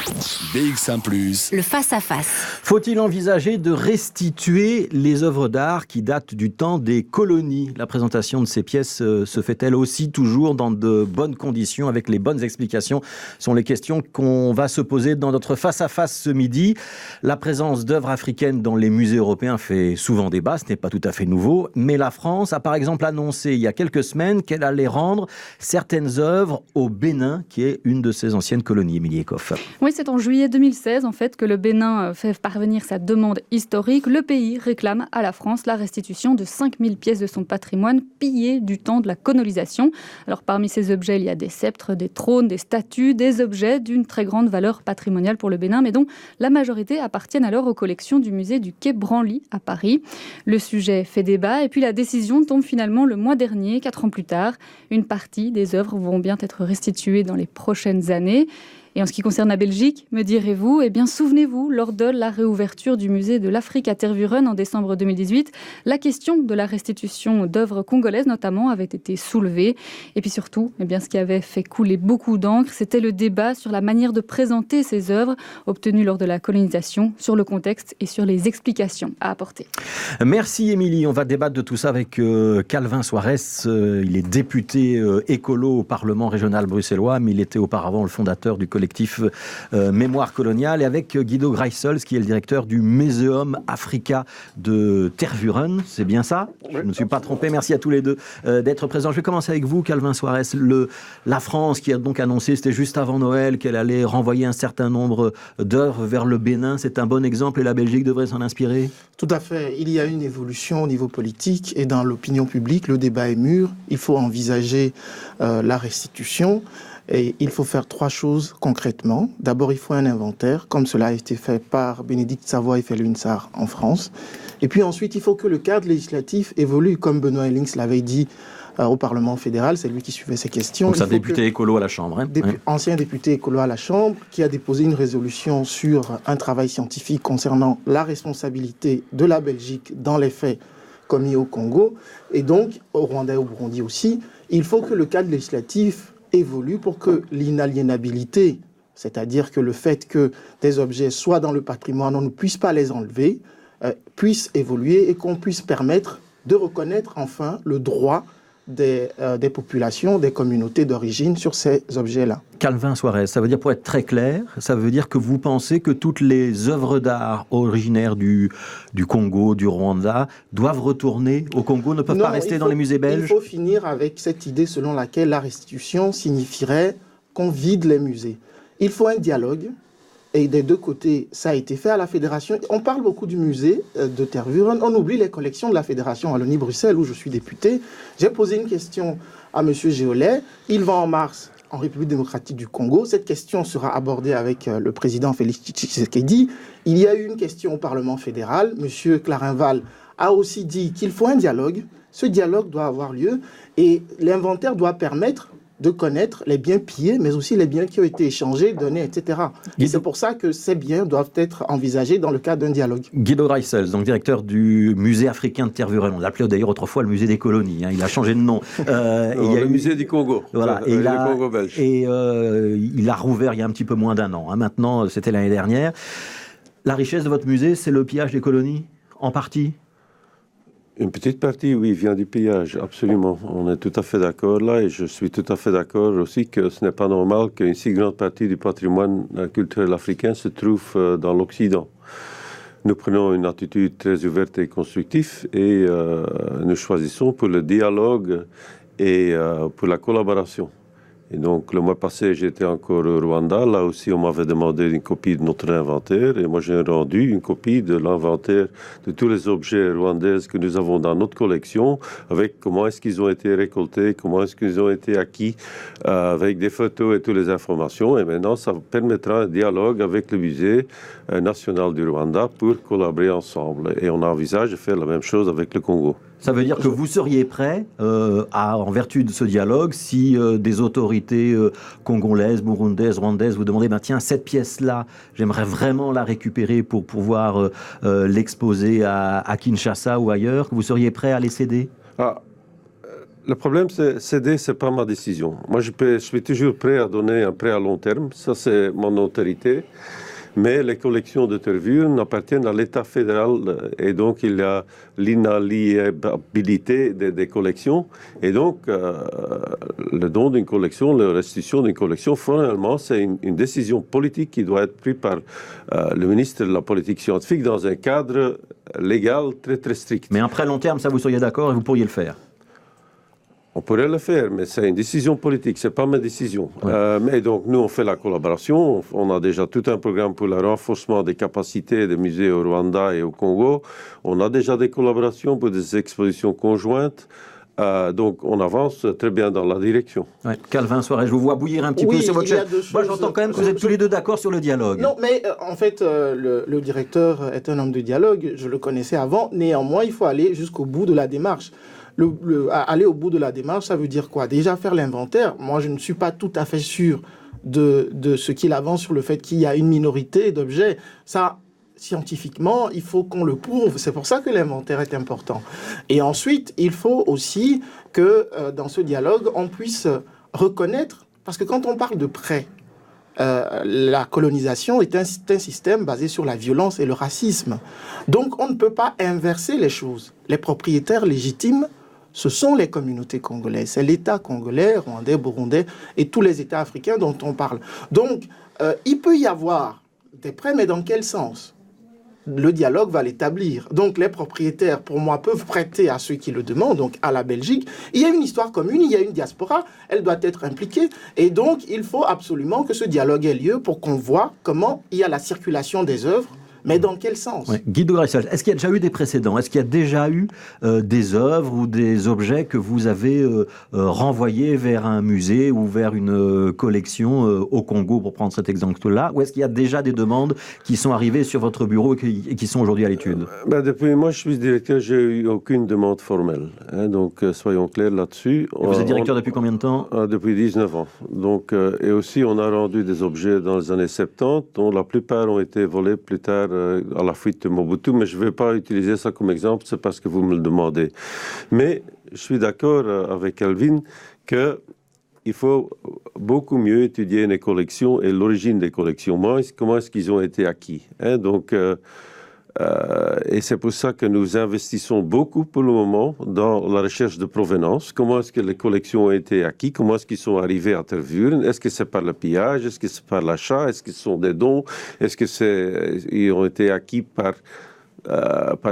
BX1+. Le face-à-face. Faut-il envisager de restituer les œuvres d'art qui datent du temps des colonies ? La présentation de ces pièces se fait-elle aussi toujours dans de bonnes conditions, avec les bonnes explications ? Ce sont les questions qu'on va se poser dans notre face-à-face ce midi. La présence d'œuvres africaines dans les musées européens fait souvent débat, ce n'est pas tout à fait nouveau, mais la France a par exemple annoncé il y a quelques semaines qu'elle allait rendre certaines œuvres au Bénin, qui est une de ses anciennes colonies. Émilie Ecoff. Oui, c'est en juillet 2016 en fait que le Bénin fait parvenir sa demande historique. Le pays réclame à la France la restitution de 5000 pièces de son patrimoine pillées du temps de la colonisation. Alors parmi ces objets, il y a des sceptres, des trônes, des statues, des objets d'une très grande valeur patrimoniale pour le Bénin, mais dont la majorité appartiennent alors aux collections du musée du Quai Branly à Paris. Le sujet fait débat et puis la décision tombe finalement le mois dernier, 4 ans plus tard. Une partie des œuvres vont bien être restituées dans les prochaines années. Et en ce qui concerne la Belgique, me direz-vous, eh bien souvenez-vous, lors de la réouverture du musée de l'Afrique à Tervuren en décembre 2018, la question de la restitution d'œuvres congolaises notamment avait été soulevée. Et puis surtout, eh bien, ce qui avait fait couler beaucoup d'encre, c'était le débat sur la manière de présenter ces œuvres obtenues lors de la colonisation, sur le contexte et sur les explications à apporter. Merci Émilie, on va débattre de tout ça avec Calvin Soares. Il est député écolo au Parlement régional bruxellois, mais il était auparavant le fondateur du collectif Mémoire coloniale, et avec Guido Greissels, qui est le directeur du Muséum Africa de Tervuren. C'est bien ça ? Je ne me suis pas trompé. Merci à tous les deux d'être présents. Je vais commencer avec vous, Calvin Soares. La France, qui a donc annoncé, c'était juste avant Noël, qu'elle allait renvoyer un certain nombre d'œuvres vers le Bénin. C'est un bon exemple et la Belgique devrait s'en inspirer ? Tout à fait. Il y a une évolution au niveau politique et dans l'opinion publique. Le débat est mûr. Il faut envisager la restitution. Et il faut faire 3 choses concrètement. D'abord, il faut un inventaire, comme cela a été fait par Bénédicte Savoy et Felwine Sarr en France. Et puis ensuite, il faut que le cadre législatif évolue, comme Benoît Ellings l'avait dit au Parlement fédéral. C'est lui qui suivait ces questions. Donc c'est un député écolo à la Chambre. Ancien député écolo à la Chambre, qui a déposé une résolution sur un travail scientifique concernant la responsabilité de la Belgique dans les faits commis au Congo. Et donc, au Rwanda et au Burundi aussi, il faut que le cadre législatif évolue pour que l'inaliénabilité, c'est-à-dire que le fait que des objets soient dans le patrimoine, on ne puisse pas les enlever, puisse évoluer et qu'on puisse permettre de reconnaître enfin le droit des populations, des communautés d'origine sur ces objets-là. Calvin Soares, ça veut dire, pour être très clair, ça veut dire que vous pensez que toutes les œuvres d'art originaires du Congo, du Rwanda, doivent retourner au Congo, ne peuvent pas rester dans les musées belges ? Il faut finir avec cette idée selon laquelle la restitution signifierait qu'on vide les musées. Il faut un dialogue. Et des deux côtés, ça a été fait à la Fédération. On parle beaucoup du musée de Tervuren. On oublie les collections de la Fédération Wallonie-Bruxelles, où je suis député. J'ai posé une question à M. Géolet. Il va en mars en République démocratique du Congo. Cette question sera abordée avec le président Félix Tshisekedi. Il y a eu une question au Parlement fédéral. M. Clarinval a aussi dit qu'il faut un dialogue. Ce dialogue doit avoir lieu et l'inventaire doit permettre de connaître les biens pillés, mais aussi les biens qui ont été échangés, donnés, etc. Et c'est pour ça que ces biens doivent être envisagés dans le cadre d'un dialogue. Guido Greissels, donc directeur du musée africain de Tervuren. On l'appelait d'ailleurs autrefois le musée des colonies. Il a changé de nom. Le musée du Congo. Voilà. Le Congo belge. Et il a rouvert il y a un petit peu moins d'un an. Maintenant, c'était l'année dernière. La richesse de votre musée, c'est le pillage des colonies, en partie ? Une petite partie, oui, vient du pillage, absolument. On est tout à fait d'accord là, et je suis tout à fait d'accord aussi que ce n'est pas normal qu'une si grande partie du patrimoine culturel africain se trouve dans l'Occident. Nous prenons une attitude très ouverte et constructive, et nous choisissons pour le dialogue et pour la collaboration. Et donc, le mois passé, j'étais encore au Rwanda. Là aussi, on m'avait demandé une copie de notre inventaire. Et moi, j'ai rendu une copie de l'inventaire de tous les objets rwandais que nous avons dans notre collection, avec comment est-ce qu'ils ont été récoltés, comment est-ce qu'ils ont été acquis, avec des photos et toutes les informations. Et maintenant, ça permettra un dialogue avec le musée national du Rwanda pour collaborer ensemble. Et on envisage de faire la même chose avec le Congo. Ça veut dire que vous seriez prêt, en vertu de ce dialogue, si des autorités congolaises, burundaises, rwandaises vous demandaient tiens, cette pièce-là, j'aimerais vraiment la récupérer pour pouvoir l'exposer à Kinshasa ou ailleurs, que vous seriez prêt à les céder ? Le problème, c'est céder, c'est pas ma décision. Moi, je suis toujours prêt à donner un prêt à long terme. Ça, c'est mon autorité. Mais les collections de Tervuren appartiennent à l'État fédéral et donc il y a l'inaliénabilité des collections. Et donc, le don d'une collection, la restitution d'une collection, formellement, c'est une décision politique qui doit être prise par le ministre de la politique scientifique dans un cadre légal très, très strict. Mais un prêt à long terme, ça vous seriez d'accord et vous pourriez le faire? On pourrait le faire, mais c'est une décision politique, c'est pas ma décision. Ouais. Mais donc, nous, on fait la collaboration. On a déjà tout un programme pour le renforcement des capacités des musées au Rwanda et au Congo. On a déjà des collaborations pour des expositions conjointes. Donc, on avance très bien dans la direction. Ouais. Calvin Soares, je vous vois bouillir un petit peu sur votre chaise. Moi, j'entends quand même que vous êtes tous les deux d'accord sur le dialogue. Non, mais en fait, le directeur est un homme de dialogue. Je le connaissais avant. Néanmoins, il faut aller jusqu'au bout de la démarche. Aller au bout de la démarche, ça veut dire quoi? Déjà faire l'inventaire. Moi, je ne suis pas tout à fait sûr de ce qu'il avance sur le fait qu'il y a une minorité d'objets. Ça, scientifiquement, il faut qu'on le prouve. C'est pour ça que l'inventaire est important. Et ensuite, il faut aussi que dans ce dialogue, on puisse reconnaître, parce que quand on parle de prêt, la colonisation est un système basé sur la violence et le racisme. Donc, on ne peut pas inverser les choses. Les propriétaires légitimes, ce sont les communautés congolaises. C'est l'État congolais, rwandais, burundais et tous les États africains dont on parle. Donc, il peut y avoir des prêts, mais dans quel sens? Le dialogue va l'établir. Donc, les propriétaires, pour moi, peuvent prêter à ceux qui le demandent, donc à la Belgique. Il y a une histoire commune, il y a une diaspora, elle doit être impliquée. Et donc, il faut absolument que ce dialogue ait lieu pour qu'on voit comment il y a la circulation des œuvres. Mais dans quel sens? Guy de Gressel, est-ce qu'il y a déjà eu des précédents? Est-ce qu'il y a déjà eu des œuvres ou des objets que vous avez renvoyés vers un musée ou vers une collection au Congo, pour prendre cet exemple-là? Ou est-ce qu'il y a déjà des demandes qui sont arrivées sur votre bureau et qui sont aujourd'hui à l'étude? Depuis moi, je suis directeur, j'ai eu aucune demande formelle. Donc, soyons clairs là-dessus. Et vous êtes directeur depuis combien de temps? Depuis 19 ans. Donc, et aussi, on a rendu des objets dans les années 70, dont la plupart ont été volés plus tard à la fuite de Mobutu, mais je ne vais pas utiliser ça comme exemple, c'est parce que vous me le demandez. Mais je suis d'accord avec Calvin qu'il faut beaucoup mieux étudier les collections et l'origine des collections. Comment est-ce qu'ils ont été acquis, donc, et c'est pour ça que nous investissons beaucoup pour le moment dans la recherche de provenance. Comment est-ce que les collections ont été acquises? Comment est-ce qu'ils sont arrivés à Tervuren? Est-ce que c'est par le pillage? Est-ce que c'est par l'achat? Est-ce que ce sont des dons? Est-ce qu'ils ont été acquis par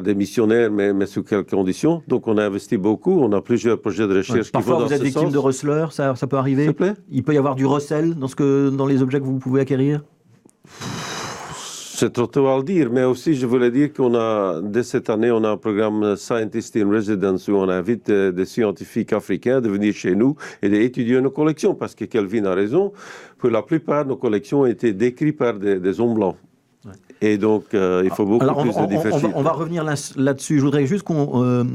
des missionnaires, mais sous quelles conditions? Donc on a investi beaucoup, on a plusieurs projets de recherche qui vont dans ce sens. Parfois vous êtes victime de receleurs, ça peut arriver? S'il te plaît? Il peut y avoir du recel dans les objets que vous pouvez acquérir? C'est trop tôt à le dire, mais aussi je voulais dire dès cette année, on a un programme Scientist in Residence où on invite des scientifiques africains de venir chez nous et d'étudier nos collections, parce que Kelvin a raison, pour la plupart, nos collections ont été décrites par des hommes blancs. Ouais. Et donc, il faut beaucoup plus de diversité. On va revenir là-dessus. Je voudrais juste qu'on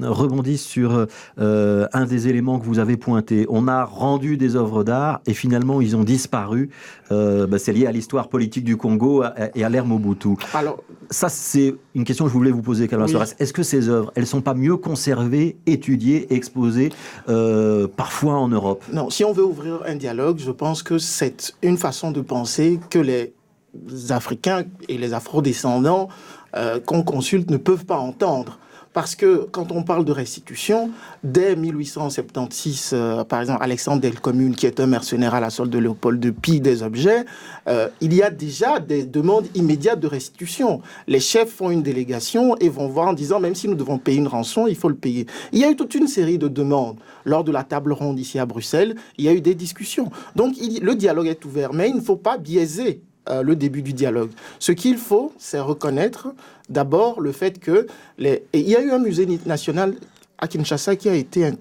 rebondisse sur un des éléments que vous avez pointé. On a rendu des œuvres d'art et finalement, ils ont disparu. C'est lié à l'histoire politique du Congo et à l'ère Mobutu. Alors, ça, c'est une question que je voulais vous poser, Calvin Soares. Est-ce que ces œuvres, elles ne sont pas mieux conservées, étudiées, exposées, parfois en Europe? Non, si on veut ouvrir un dialogue, je pense que c'est une façon de penser que les Africains et les Afro-descendants qu'on consulte ne peuvent pas entendre. Parce que quand on parle de restitution, dès 1876, par exemple, Alexandre Delcommune, qui est un mercenaire à la solde de Léopold, pille des objets, il y a déjà des demandes immédiates de restitution. Les chefs font une délégation et vont voir en disant, même si nous devons payer une rançon, il faut le payer. Il y a eu toute une série de demandes. Lors de la table ronde ici à Bruxelles, il y a eu des discussions. Donc le dialogue est ouvert, mais il ne faut pas biaiser le début du dialogue. Ce qu'il faut, c'est reconnaître d'abord le fait que... Et il y a eu un musée national à Kinshasa qui a été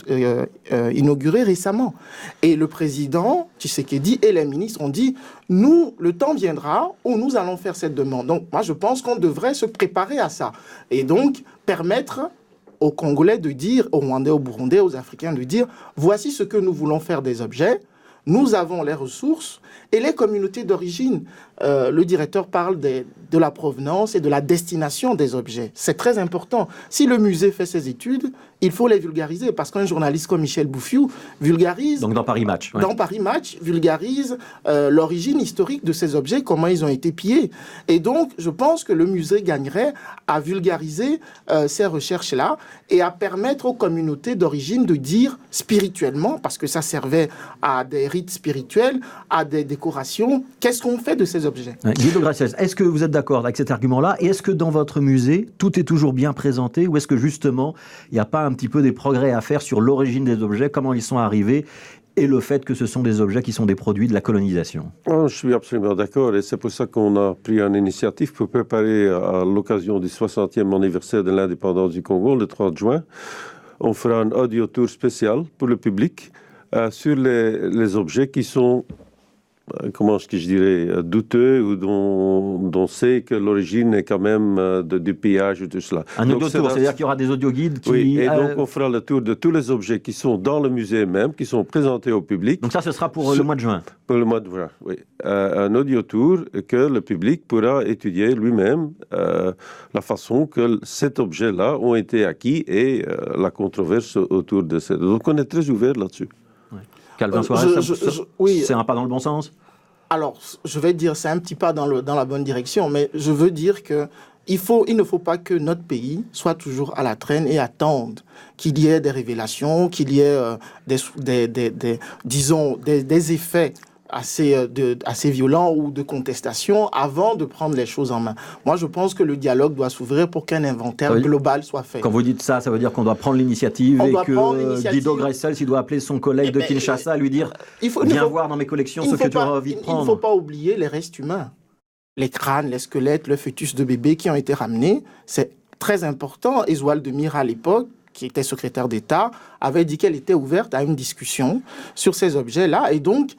inauguré récemment. Et le président Tshisekedi et les ministres ont dit, nous, le temps viendra où nous allons faire cette demande. Donc moi, je pense qu'on devrait se préparer à ça. Et donc, permettre aux Congolais de dire, aux Rwandais, aux Burundais, aux Africains de dire, voici ce que nous voulons faire des objets. Nous avons les ressources et les communautés d'origine. le directeur parle de la provenance et de la destination des objets. C'est très important. Si le musée fait ses études, il faut les vulgariser, parce qu'un journaliste comme Michel Bouffiou vulgarise... Donc dans Paris Match. Dans Paris Match, vulgarise l'origine historique de ces objets, comment ils ont été pillés. Et donc, je pense que le musée gagnerait à vulgariser ces recherches-là et à permettre aux communautés d'origine de dire spirituellement, parce que ça servait à des rites spirituels, à des décorations, qu'est-ce qu'on fait de ces objets. Guido Graciels, est-ce que vous êtes d'accord avec cet argument-là? Et est-ce que dans votre musée, tout est toujours bien présenté, ou est-ce que justement, il n'y a pas un petit peu des progrès à faire sur l'origine des objets, comment ils sont arrivés, et le fait que ce sont des objets qui sont des produits de la colonisation? Je suis absolument d'accord, et c'est pour ça qu'on a pris une initiative pour préparer à l'occasion du 60e anniversaire de l'indépendance du Congo, le 30 juin. On fera un audio tour spécial pour le public sur les objets qui sont, comment est-ce que je dirais, douteux, ou dont on sait que l'origine est quand même du pillage ou tout cela. Un audio tour, c'est-à-dire qu'il y aura des audio-guides qui... Oui, et donc on fera le tour de tous les objets qui sont dans le musée même, qui sont présentés au public. Donc ça, ce sera pour le mois de juin? Pour le mois de juin, oui. Un audio tour que le public pourra étudier lui-même la façon que cet objet-là ont été acquis et la controverse autour de ça. Donc on est très ouvert là-dessus. Calvin Soares, oui. C'est un pas dans le bon sens? Alors, je vais dire, c'est un petit pas dans la bonne direction, mais je veux dire que il ne faut pas que notre pays soit toujours à la traîne et attende qu'il y ait des révélations, qu'il y ait des effets assez violents ou de contestation avant de prendre les choses en main. Moi, je pense que le dialogue doit s'ouvrir pour qu'un inventaire global soit fait. Quand vous dites ça, ça veut dire qu'on doit prendre l'initiative et que Guido Graciels, il doit appeler son collègue de Kinshasa, lui dire « Viens voir dans mes collections ce que tu auras envie de prendre ». Il ne faut pas oublier les restes humains. Les crânes, les squelettes, le fœtus de bébé qui ont été ramenés. C'est très important. Ézoald de Mire, à l'époque, qui était secrétaire d'État, avait dit qu'elle était ouverte à une discussion sur ces objets-là. Et donc,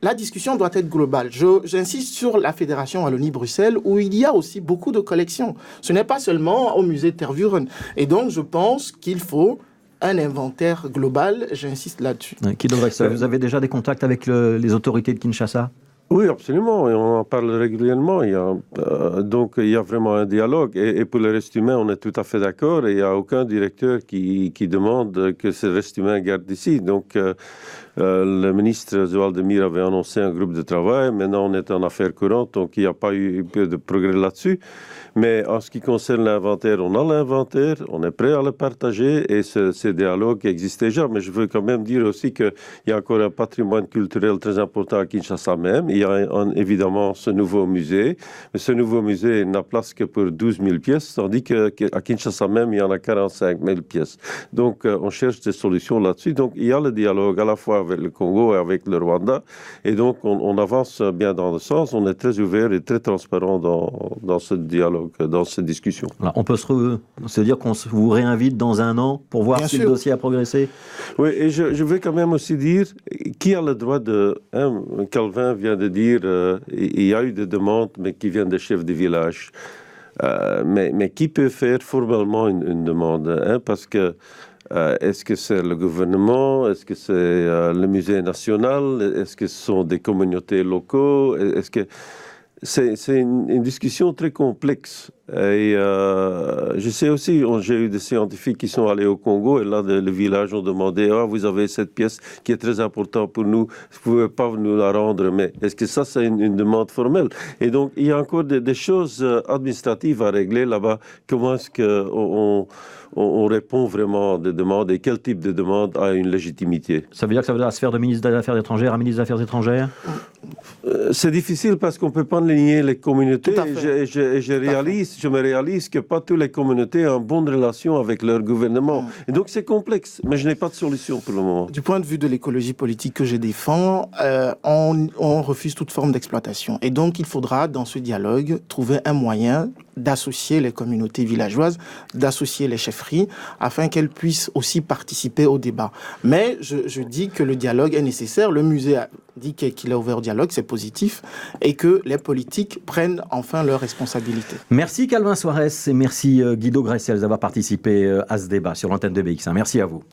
la discussion doit être globale. J'insiste sur la Fédération Wallonie-Bruxelles, où il y a aussi beaucoup de collections. Ce n'est pas seulement au musée Tervuren. Et donc, je pense qu'il faut un inventaire global. J'insiste là-dessus. Guido Graciels, vous avez déjà des contacts avec les autorités de Kinshasa? Oui, absolument, et on en parle régulièrement. Donc, il y a vraiment un dialogue. Et pour le reste humain, on est tout à fait d'accord. Et il n'y a aucun directeur qui demande que ce reste humain garde ici. Donc, le ministre Ézoald de Mire avait annoncé un groupe de travail. Maintenant, on est en affaires courantes, donc il n'y a pas eu de progrès là-dessus. Mais en ce qui concerne l'inventaire, on a l'inventaire, on est prêt à le partager et ce dialogue existe déjà. Mais je veux quand même dire aussi qu'il y a encore un patrimoine culturel très important à Kinshasa même. Il y a évidemment ce nouveau musée, mais ce nouveau musée n'a place que pour 12 000 pièces, tandis qu'à Kinshasa même, il y en a 45 000 pièces. Donc, on cherche des solutions là-dessus. Donc, il y a le dialogue à la fois avec le Congo et avec le Rwanda. Et donc, on avance bien dans le sens. On est très ouvert et très transparent dans ce dialogue, dans cette discussion. Alors, on peut se dire qu'on vous réinvite dans un an pour voir si le dossier a progressé? Oui, et je veux quand même aussi dire qui a le droit de... Calvin vient de dire il y a eu des demandes, mais qui viennent des chefs de village. Mais qui peut faire formellement une demande, parce que est-ce que c'est le gouvernement? Est-ce que c'est le musée national? Est-ce que ce sont des communautés locaux? Est-ce que... C'est une discussion très complexe. Et je sais aussi, j'ai eu des scientifiques qui sont allés au Congo et là, le village ont demandé « Ah, vous avez cette pièce qui est très importante pour nous, vous ne pouvez pas nous la rendre, mais est-ce que ça, c'est une demande formelle ?» Et donc, il y a encore des choses administratives à régler là-bas. Comment est-ce qu'on répond vraiment à des demandes et quel type de demande a une légitimité? Ça veut dire que ça veut dire la sphère de ministre des Affaires étrangères à ministre des Affaires étrangères? C'est difficile parce qu'on ne peut pas lier les communautés. Je me réalise que pas toutes les communautés ont une bonne relation avec leur gouvernement. Et donc c'est complexe, mais je n'ai pas de solution pour le moment. Du point de vue de l'écologie politique que je défends, on refuse toute forme d'exploitation. Et donc il faudra, dans ce dialogue, trouver un moyen d'associer les communautés villageoises, d'associer les chefferies, afin qu'elles puissent aussi participer au débat. Mais je dis que le dialogue est nécessaire. Le musée a dit qu'il a ouvert au dialogue, c'est positif, et que les politiques prennent enfin leurs responsabilités. Merci Calvin Soares et merci Guido Graciels d'avoir participé à ce débat sur l'antenne de BX1. Merci à vous.